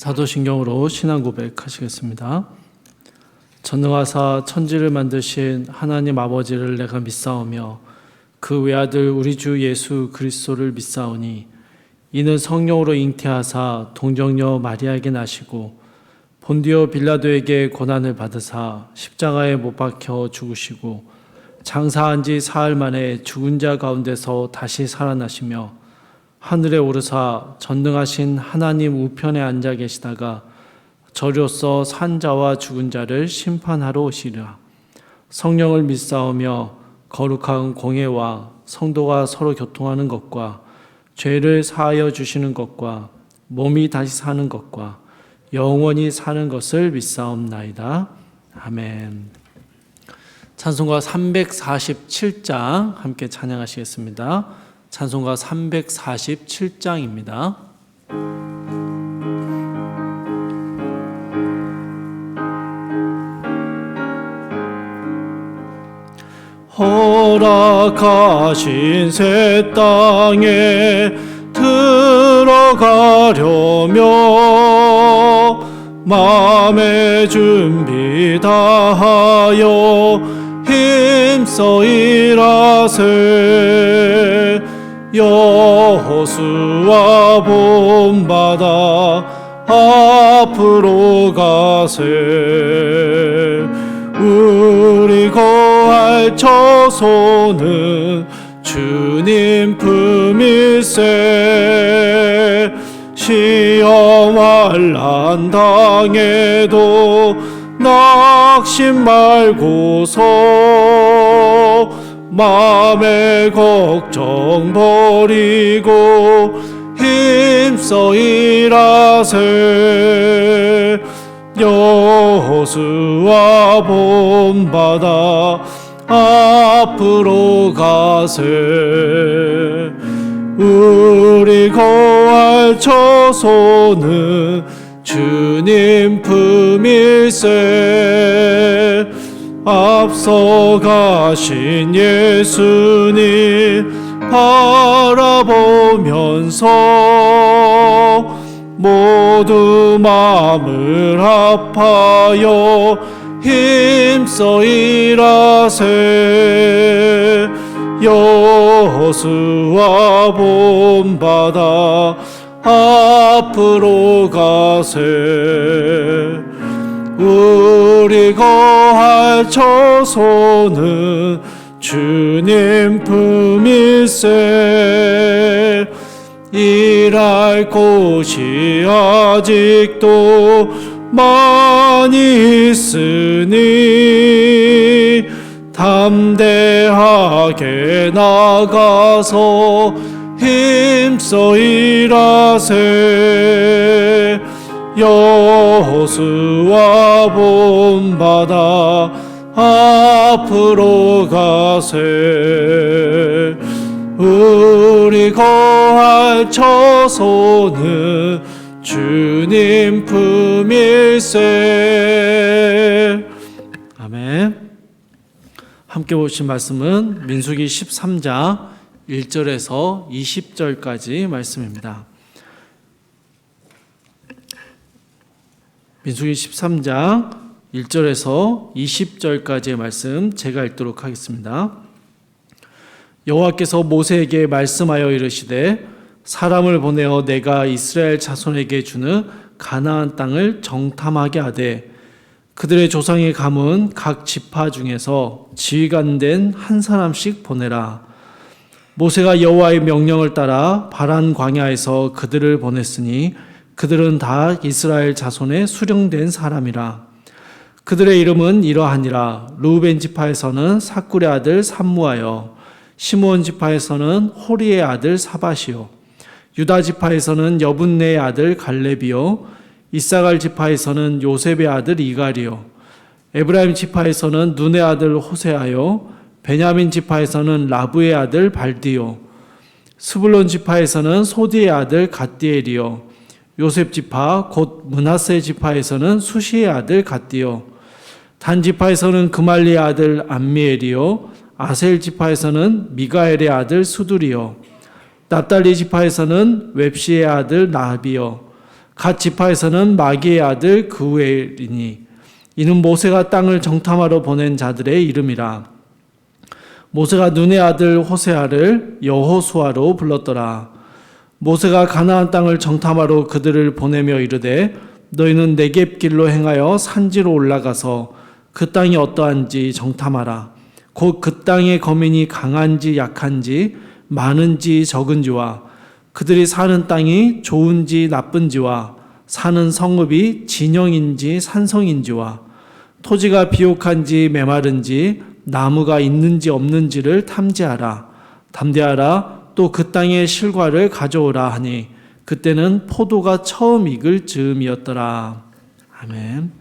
사도신경으로 신앙 고백하시겠습니다. 전능하사 천지를 만드신 하나님 아버지를 내가 믿사오며 그 외아들 우리 주 예수 그리스도를 믿사오니 이는 성령으로 잉태하사 동정녀 마리아에게 나시고 본디오 빌라도에게 고난을 받으사 십자가에 못 박혀 죽으시고 장사한 지 사흘 만에 죽은 자 가운데서 다시 살아나시며 하늘에 오르사 전능하신 하나님 우편에 앉아 계시다가 저로서 산 자와 죽은 자를 심판하러 오시리라. 성령을 믿사오며 거룩한 공예와 성도가 서로 교통하는 것과 죄를 사하여 주시는 것과 몸이 다시 사는 것과 영원히 사는 것을 믿사옵나이다. 아멘. 찬송가 347장 함께 찬양하시겠습니다. 찬송가 347장입니다. 허락하신 새 땅에 들어가려며 마음의 준비 다하여 힘써 일하세. 여호수아 본받아 앞으로 가세. 우리 거할 처소는 주님 품일세. 시험 환난 당해도 낙심 말고서 마음의 걱정 버리고 힘써 일하세. 여호수아 본받아 앞으로 가세. 우리 거할 처소는 주님 품일세. 앞서 가신 예수님 바라보면서 모두 마음을 합하여 힘써 일하세. 여호수아 본받아 앞으로 가세. 우리 거할 처소는 주님 품일세. 일할 곳이 아직도 많이 있으니 담대하게 나가서 힘써 일하세. 여호수아 본받아 앞으로 가세. 우리 거할 처소는 주님 품일세. 아멘. 함께 보신 말씀은 민수기 13장 1절에서 20절까지 말씀입니다. 민수기 13장 1절에서 20절까지의 말씀 제가 읽도록 하겠습니다. 여호와께서 모세에게 말씀하여 이르시되 사람을 보내어 내가 이스라엘 자손에게 주는 가나안 땅을 정탐하게 하되 그들의 조상의 가문 각 지파 중에서 지휘관 된 한 사람씩 보내라. 모세가 여호와의 명령을 따라 바란 광야에서 그들을 보냈으니 그들은 다 이스라엘 자손의 수령된 사람이라. 그들의 이름은 이러하니라. 루벤 지파에서는 사꿀의 아들 삼무하여, 시므온 지파에서는 호리의 아들 사밧이요, 유다 지파에서는 여분네의 아들 갈렙이요, 이사갈 지파에서는 요셉의 아들 이갈이요, 에브라임 지파에서는 눈의 아들 호세아요, 베냐민 지파에서는 라부의 아들 발디요, 스불론 지파에서는 소디의 아들 갓디엘이요, 요셉 지파 곧 므낫세 지파에서는 수시의 아들 갓디요, 단 지파에서는 그말리의 아들 암미엘이요, 아셀 지파에서는 미가엘의 아들 수두리요, 납달리 지파에서는 웹시의 아들 나합이요, 갓 지파에서는 마기의 아들 그우엘이니 이는 모세가 땅을 정탐하러 보낸 자들의 이름이라. 모세가 눈의 아들 호세아를 여호수아로 불렀더라. 모세가 가나안 땅을 정탐하러 그들을 보내며 이르되 너희는 네겝길로 행하여 산지로 올라가서 그 땅이 어떠한지 정탐하라. 곧 그 땅의 거민이 강한지 약한지 많은지 적은지와 그들이 사는 땅이 좋은지 나쁜지와 사는 성읍이 진영인지 산성인지와 토지가 비옥한지 메마른지 나무가 있는지 없는지를 탐지하라. 담대하라. 또 그 땅의 실과를 가져오라 하니 그때는 포도가 처음 익을 즈음이었더라. 아멘.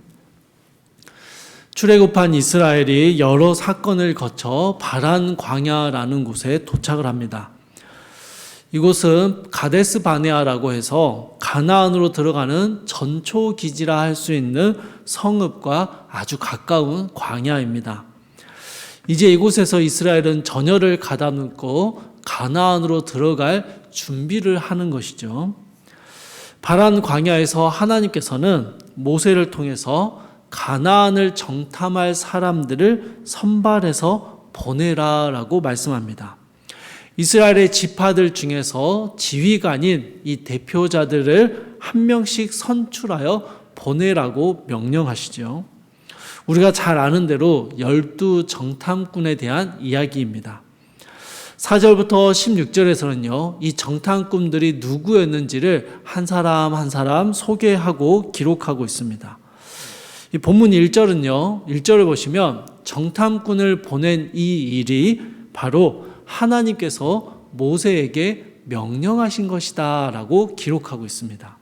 출애굽한 이스라엘이 여러 사건을 거쳐 바란 광야라는 곳에 도착을 합니다. 이곳은 가데스 바네아라고 해서 가나안으로 들어가는 전초 기지라 할 수 있는 성읍과 아주 가까운 광야입니다. 이제 이곳에서 이스라엘은 전열을 가다듬고 가나안으로 들어갈 준비를 하는 것이죠. 바란 광야에서 하나님께서는 모세를 통해서 가나안을 정탐할 사람들을 선발해서 보내라라고 말씀합니다. 이스라엘의 지파들 중에서 지휘관인 이 대표자들을 한 명씩 선출하여 보내라고 명령하시죠. 우리가 잘 아는 대로 12 정탐꾼에 대한 이야기입니다. 4절부터 16절에서는요, 이 정탐꾼들이 누구였는지를 한 사람 한 사람 소개하고 기록하고 있습니다. 이 본문 1절은요, 1절을 보시면 정탐꾼을 보낸 이 일이 바로 하나님께서 모세에게 명령하신 것이다 라고 기록하고 있습니다.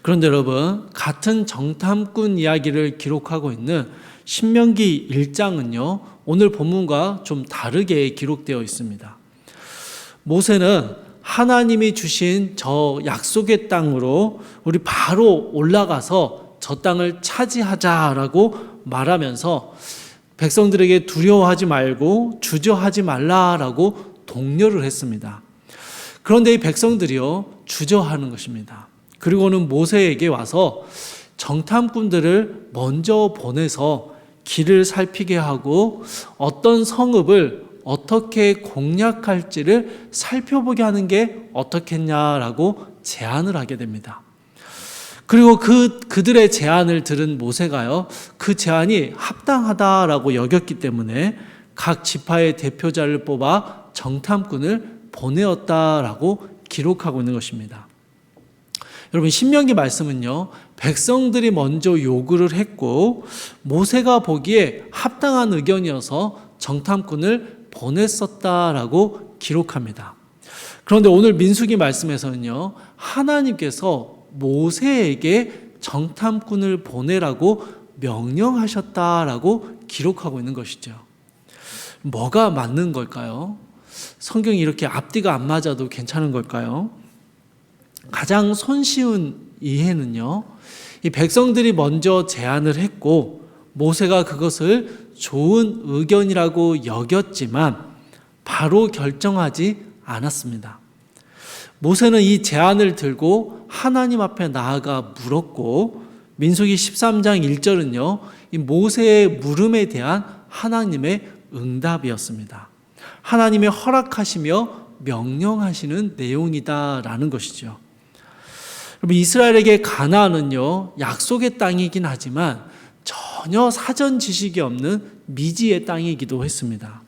그런데 여러분, 같은 정탐꾼 이야기를 기록하고 있는 신명기 1장은요, 오늘 본문과 좀 다르게 기록되어 있습니다. 모세는 하나님이 주신 저 약속의 땅으로 우리 바로 올라가서 저 땅을 차지하자라고 말하면서 백성들에게 두려워하지 말고 주저하지 말라라고 독려를 했습니다. 그런데 이 백성들이요, 주저하는 것입니다. 그리고는 모세에게 와서 정탐꾼들을 먼저 보내서 길을 살피게 하고 어떤 성읍을 어떻게 공략할지를 살펴보게 하는 게 어떻겠냐라고 제안을 하게 됩니다. 그리고 그들의 제안을 들은 모세가요, 그 제안이 합당하다라고 여겼기 때문에 각 지파의 대표자를 뽑아 정탐꾼을 보내었다라고 기록하고 있는 것입니다. 여러분, 신명기 말씀은요, 백성들이 먼저 요구를 했고 모세가 보기에 합당한 의견이어서 정탐꾼을 보냈었다라고 기록합니다. 그런데 오늘 민수기 말씀에서는요, 하나님께서 모세에게 정탐꾼을 보내라고 명령하셨다라고 기록하고 있는 것이죠. 뭐가 맞는 걸까요? 성경이 이렇게 앞뒤가 안 맞아도 괜찮은 걸까요? 가장 손쉬운 이해는요, 이 백성들이 먼저 제안을 했고 모세가 그것을 좋은 의견이라고 여겼지만 바로 결정하지 않았습니다. 모세는 이 제안을 들고 하나님 앞에 나아가 물었고 민수기 13장 1절은요, 이 모세의 물음에 대한 하나님의 응답이었습니다. 하나님의 허락하시며 명령하시는 내용이다라는 것이죠. 여러분, 이스라엘에게 가나안은요, 약속의 땅이긴 하지만 전혀 사전 지식이 없는 미지의 땅이기도 했습니다.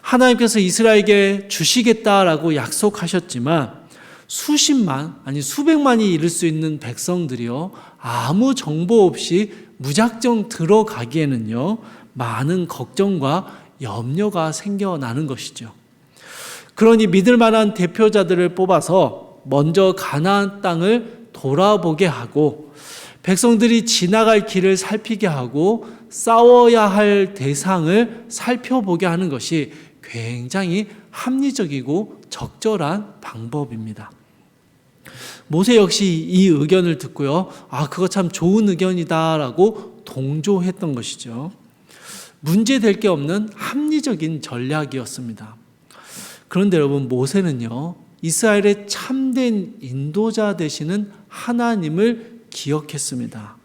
하나님께서 이스라엘에게 주시겠다라고 약속하셨지만 수십만, 아니 수백만이 이를 수 있는 백성들이요, 아무 정보 없이 무작정 들어가기에는요, 많은 걱정과 염려가 생겨나는 것이죠. 그러니 믿을 만한 대표자들을 뽑아서 먼저 가나안 땅을 돌아보게 하고 백성들이 지나갈 길을 살피게 하고 싸워야 할 대상을 살펴보게 하는 것이 굉장히 합리적이고 적절한 방법입니다. 모세 역시 이 의견을 듣고요, 그거 참 좋은 의견이다라고 동조했던 것이죠. 문제될 게 없는 합리적인 전략이었습니다. 그런데 여러분, 모세는요, 이스라엘의 참 참된 인도자 되시는 하나님을 기억했습니다.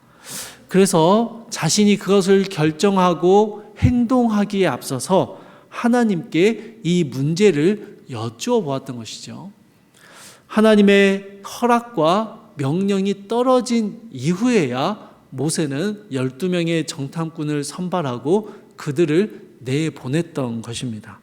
그래서 자신이 그것을 결정하고 행동하기에 앞서서 하나님께 이 문제를 여쭈어 보았던 것이죠. 하나님의 허락과 명령이 떨어진 이후에야 모세는 12명의 정탐꾼을 선발하고 그들을 내보냈던 것입니다.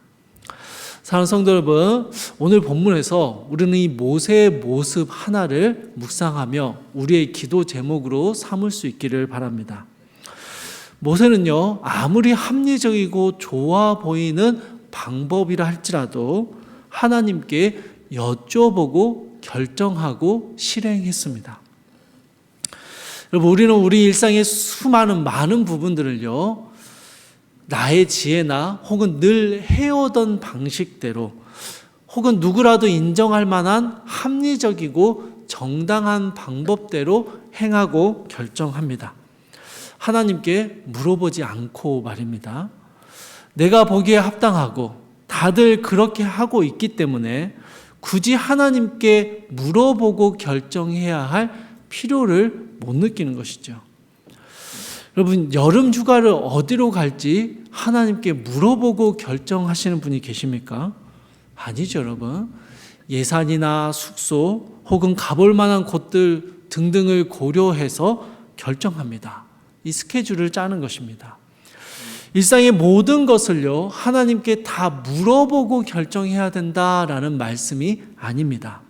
사랑하는 성도 여러분, 오늘 본문에서 우리는 이 모세의 모습 하나를 묵상하며 우리의 기도 제목으로 삼을 수 있기를 바랍니다. 모세는요, 아무리 합리적이고 좋아 보이는 방법이라 할지라도 하나님께 여쭤보고 결정하고 실행했습니다. 여러분, 우리는 우리 일상의 수많은 많은 부분들을요, 나의 지혜나 혹은 늘 해오던 방식대로 혹은 누구라도 인정할 만한 합리적이고 정당한 방법대로 행하고 결정합니다. 하나님께 물어보지 않고 말입니다. 내가 보기에 합당하고 다들 그렇게 하고 있기 때문에 굳이 하나님께 물어보고 결정해야 할 필요를 못 느끼는 것이죠. 여러분, 여름 휴가를 어디로 갈지 하나님께 물어보고 결정하시는 분이 계십니까? 아니죠, 여러분. 예산이나 숙소 혹은 가볼 만한 곳들 등등을 고려해서 결정합니다. 이 스케줄을 짜는 것입니다. 일상의 모든 것을요, 하나님께 다 물어보고 결정해야 된다라는 말씀이 아닙니다.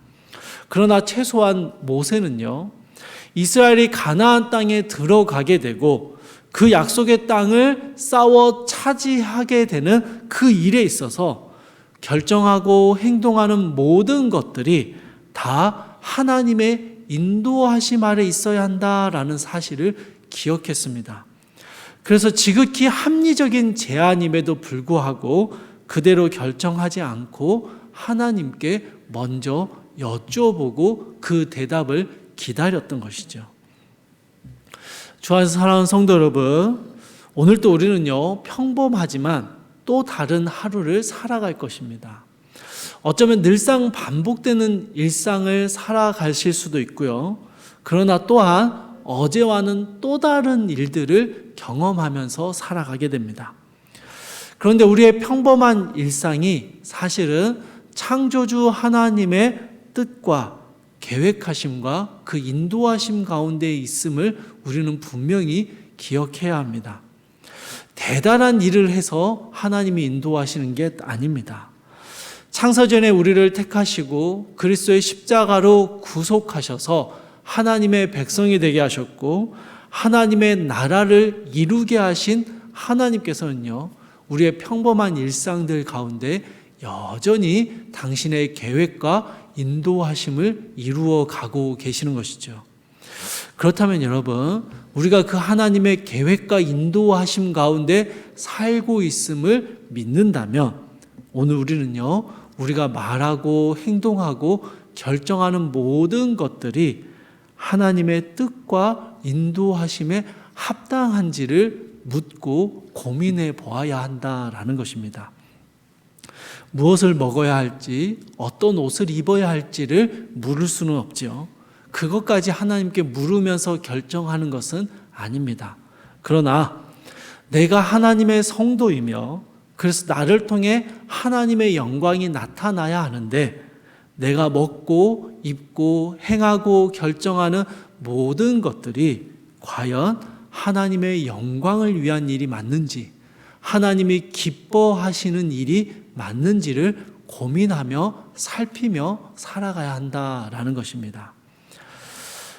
그러나 최소한 모세는요, 이스라엘이 가나안 땅에 들어가게 되고 그 약속의 땅을 싸워 차지하게 되는 그 일에 있어서 결정하고 행동하는 모든 것들이 다 하나님의 인도하심 아래 있어야 한다라는 사실을 기억했습니다. 그래서 지극히 합리적인 제안임에도 불구하고 그대로 결정하지 않고 하나님께 먼저 여쭤보고 그 대답을 기다렸던 것이죠. 주 안에서 사랑하는 성도 여러분, 오늘도 우리는요, 평범하지만 또 다른 하루를 살아갈 것입니다. 어쩌면 늘상 반복되는 일상을 살아가실 수도 있고요. 그러나 또한 어제와는 또 다른 일들을 경험하면서 살아가게 됩니다. 그런데 우리의 평범한 일상이 사실은 창조주 하나님의 뜻과 계획하심과 그 인도하심 가운데 있음을 우리는 분명히 기억해야 합니다. 대단한 일을 해서 하나님이 인도하시는 게 아닙니다. 창세전에 우리를 택하시고 그리스도의 십자가로 구속하셔서 하나님의 백성이 되게 하셨고 하나님의 나라를 이루게 하신 하나님께서는요, 우리의 평범한 일상들 가운데 여전히 당신의 계획과 인도하심을 이루어 가고 계시는 것이죠. 그렇다면 여러분, 우리가 그 하나님의 계획과 인도하심 가운데 살고 있음을 믿는다면 오늘 우리는요, 우리가 말하고 행동하고 결정하는 모든 것들이 하나님의 뜻과 인도하심에 합당한지를 묻고 고민해 보아야 한다라는 것입니다. 무엇을 먹어야 할지, 어떤 옷을 입어야 할지를 물을 수는 없죠. 그것까지 하나님께 물으면서 결정하는 것은 아닙니다. 그러나 내가 하나님의 성도이며 그래서 나를 통해 하나님의 영광이 나타나야 하는데 내가 먹고 입고 행하고 결정하는 모든 것들이 과연 하나님의 영광을 위한 일이 맞는지, 하나님이 기뻐하시는 일이 맞는지를 고민하며 살피며 살아가야 한다라는 것입니다.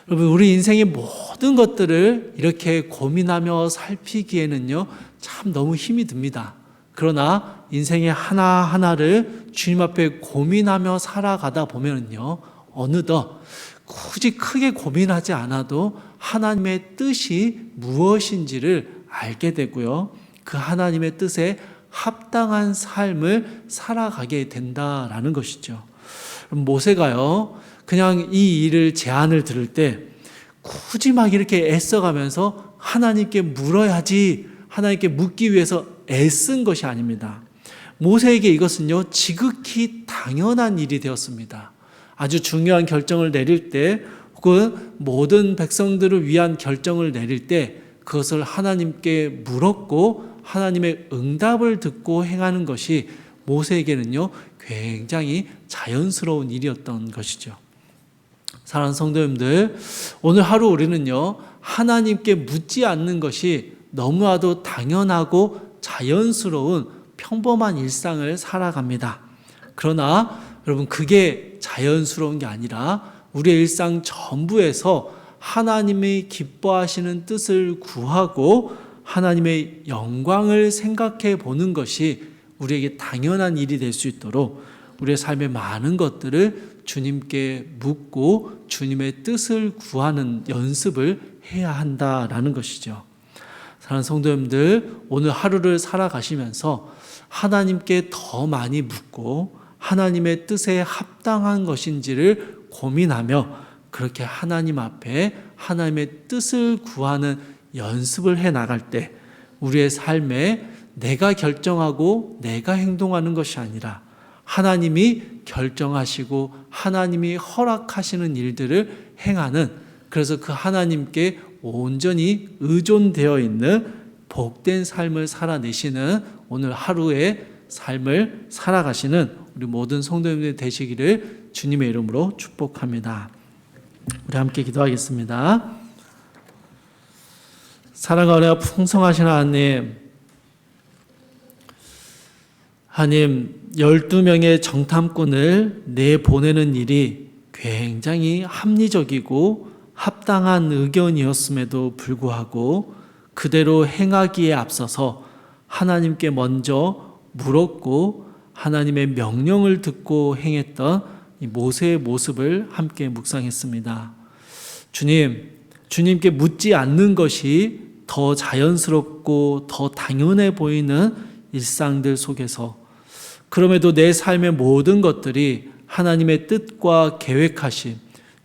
여러분, 우리 인생의 모든 것들을 이렇게 고민하며 살피기에는요, 참 너무 힘이 듭니다. 그러나 인생의 하나하나를 주님 앞에 고민하며 살아가다 보면요, 어느덧 굳이 크게 고민하지 않아도 하나님의 뜻이 무엇인지를 알게 되고요, 그 하나님의 뜻에 합당한 삶을 살아가게 된다라는 것이죠. 모세가요, 그냥 이 일을 제안을 들을 때 굳이 막 이렇게 애써가면서 하나님께 물어야지, 하나님께 묻기 위해서 애쓴 것이 아닙니다. 모세에게 이것은요, 지극히 당연한 일이 되었습니다. 아주 중요한 결정을 내릴 때 혹은 모든 백성들을 위한 결정을 내릴 때 그것을 하나님께 물었고 하나님의 응답을 듣고 행하는 것이 모세에게는요 굉장히 자연스러운 일이었던 것이죠. 사랑하는 성도님들, 오늘 하루 우리는요 하나님께 묻지 않는 것이 너무나도 당연하고 자연스러운 평범한 일상을 살아갑니다. 그러나 여러분, 그게 자연스러운 게 아니라 우리의 일상 전부에서 하나님이 기뻐하시는 뜻을 구하고 하나님의 영광을 생각해 보는 것이 우리에게 당연한 일이 될 수 있도록 우리의 삶의 많은 것들을 주님께 묻고 주님의 뜻을 구하는 연습을 해야 한다라는 것이죠. 사랑하는 성도님들, 오늘 하루를 살아가시면서 하나님께 더 많이 묻고 하나님의 뜻에 합당한 것인지를 고민하며 그렇게 하나님 앞에 하나님의 뜻을 구하는 연습을 해 나갈 때 우리의 삶에 내가 결정하고 내가 행동하는 것이 아니라 하나님이 결정하시고 하나님이 허락하시는 일들을 행하는, 그래서 그 하나님께 온전히 의존되어 있는 복된 삶을 살아내시는 오늘 하루의 삶을 살아가시는 우리 모든 성도님들 되시기를 주님의 이름으로 축복합니다. 우리 함께 기도하겠습니다. 사랑과 은혜가 풍성하신 하나님, 12명의 정탐꾼을 내보내는 일이 굉장히 합리적이고 합당한 의견이었음에도 불구하고 그대로 행하기에 앞서서 하나님께 먼저 물었고 하나님의 명령을 듣고 행했던 이 모세의 모습을 함께 묵상했습니다. 주님께 묻지 않는 것이 더 자연스럽고 더 당연해 보이는 일상들 속에서, 그럼에도 내 삶의 모든 것들이 하나님의 뜻과 계획하심,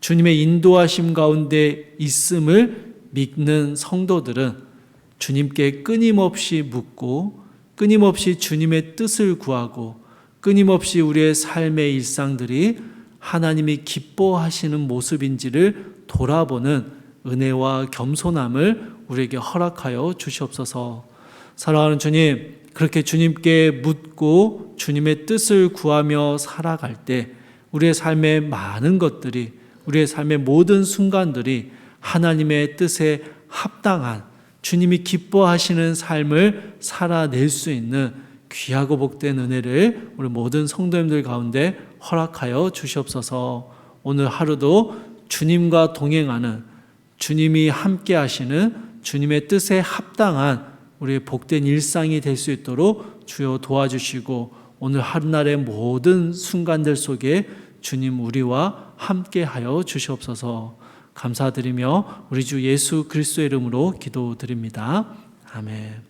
주님의 인도하심 가운데 있음을 믿는 성도들은 주님께 끊임없이 묻고 끊임없이 주님의 뜻을 구하고 끊임없이 우리의 삶의 일상들이 하나님이 기뻐하시는 모습인지를 돌아보는 은혜와 겸손함을 우리에게 허락하여 주시옵소서. 사랑하는 주님, 그렇게 주님께 묻고 주님의 뜻을 구하며 살아갈 때 우리의 삶의 많은 것들이, 우리의 삶의 모든 순간들이 하나님의 뜻에 합당한 주님이 기뻐하시는 삶을 살아낼 수 있는 귀하고 복된 은혜를 우리 모든 성도님들 가운데 허락하여 주시옵소서. 오늘 하루도 주님과 동행하는, 주님이 함께 하시는 주님의 뜻에 합당한 우리의 복된 일상이 될 수 있도록 주여 도와주시고 오늘 하루날의 모든 순간들 속에 주님 우리와 함께 하여 주시옵소서. 감사드리며 우리 주 예수 그리스도의 이름으로 기도드립니다. 아멘.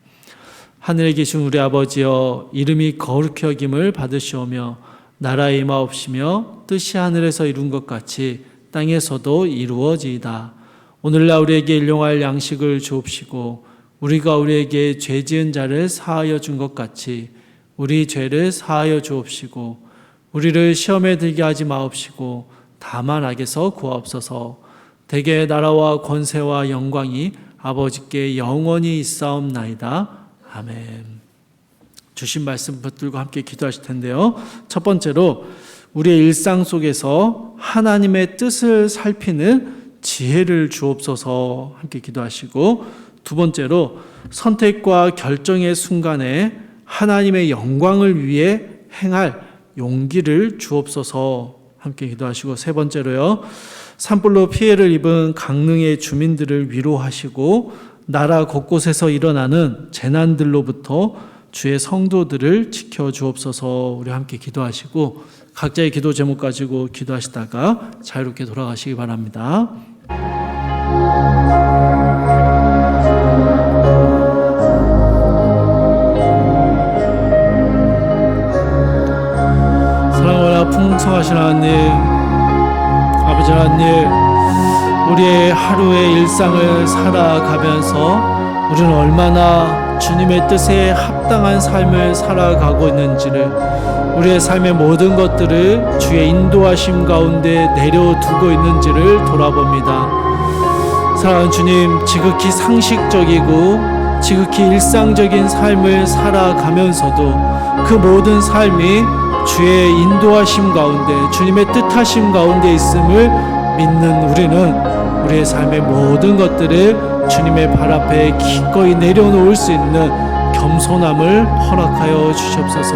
하늘에 계신 우리 아버지여, 이름이 거룩히 여김을 받으시오며 나라에 임하옵시며 뜻이 하늘에서 이룬 것 같이 땅에서도 이루어지이다. 오늘날 우리에게 일용할 양식을 주옵시고 우리가 우리에게 죄 지은 자를 사하여 준 것 같이 우리 죄를 사하여 주옵시고 우리를 시험에 들게 하지 마옵시고 다만 악에서 구하옵소서. 대개 나라와 권세와 영광이 아버지께 영원히 있사옵나이다. 아멘. 주신 말씀 붙들고 함께 기도하실 텐데요. 첫 번째로 우리의 일상 속에서 하나님의 뜻을 살피는 지혜를 주옵소서 함께 기도하시고, 두 번째로 선택과 결정의 순간에 하나님의 영광을 위해 행할 용기를 주옵소서 함께 기도하시고, 세 번째로요, 산불로 피해를 입은 강릉의 주민들을 위로하시고 나라 곳곳에서 일어나는 재난들로부터 주의 성도들을 지켜주옵소서. 우리 함께 기도하시고 각자의 기도 제목 가지고 기도하시다가 자유롭게 돌아가시기 바랍니다. 사랑하라 풍성하신 하나님, 아버지 하나님, 우리의 하루의 일상을 살아가면서 우리는 얼마나 주님의 뜻에 합당한 합당한 삶을 살아가고 있는지를, 우리의 삶의 모든 것들을 주의 인도하심 가운데 내려두고 있는지를 돌아봅니다. 사랑하는 주님, 지극히 상식적이고 지극히 일상적인 삶을 살아가면서도 그 모든 삶이 주의 인도하심 가운데, 주님의 뜻하심 가운데 있음을 믿는 우리는 우리의 삶의 모든 것들을 주님의 발 앞에 기꺼이 내려놓을 수 있는 겸손함을 허락하여 주시옵소서.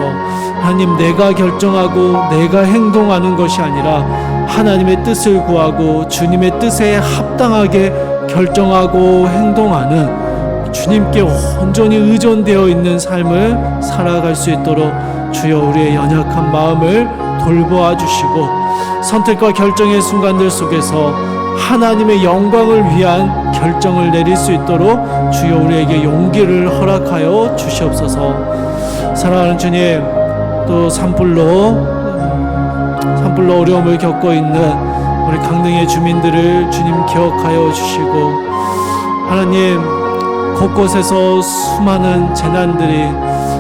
하나님, 내가 결정하고 내가 행동하는 것이 아니라 하나님의 뜻을 구하고 주님의 뜻에 합당하게 결정하고 행동하는, 주님께 온전히 의존되어 있는 삶을 살아갈 수 있도록 주여 우리의 연약한 마음을 돌보아 주시고, 선택과 결정의 순간들 속에서 하나님의 영광을 위한 결정을 내릴 수 있도록 주여 우리에게 용기를 허락하여 주시옵소서. 사랑하는 주님, 또 산불로 어려움을 겪고 있는 우리 강릉의 주민들을 주님 기억하여 주시고, 하나님, 곳곳에서 수많은 재난들이,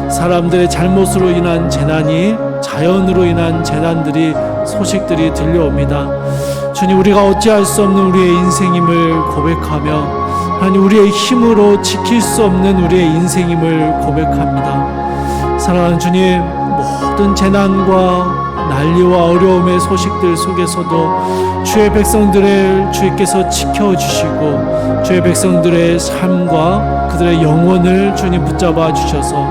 사람들의 잘못으로 인한 재난이, 자연으로 인한 재난들이, 소식들이 들려옵니다. 주님, 우리가 어찌할 수 없는 우리의 인생임을 고백하며, 하나님, 우리의 힘으로 지킬 수 없는 우리의 인생임을 고백합니다. 사랑하는 주님, 모든 재난과 난리와 어려움의 소식들 속에서도 주의 백성들을 주께서 지켜주시고, 주의 백성들의 삶과 그들의 영혼을 주님 붙잡아 주셔서,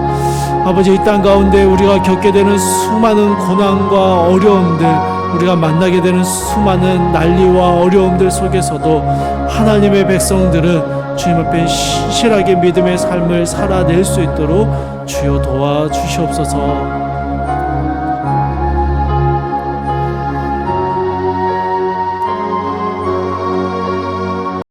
아버지, 이 땅 가운데 우리가 겪게 되는 수많은 고난과 어려움들, 우리가 만나게 되는 수많은 난리와 어려움들 속에서도 하나님의 백성들은 주님 앞에 신실하게 믿음의 삶을 살아낼 수 있도록 주여 도와주시옵소서.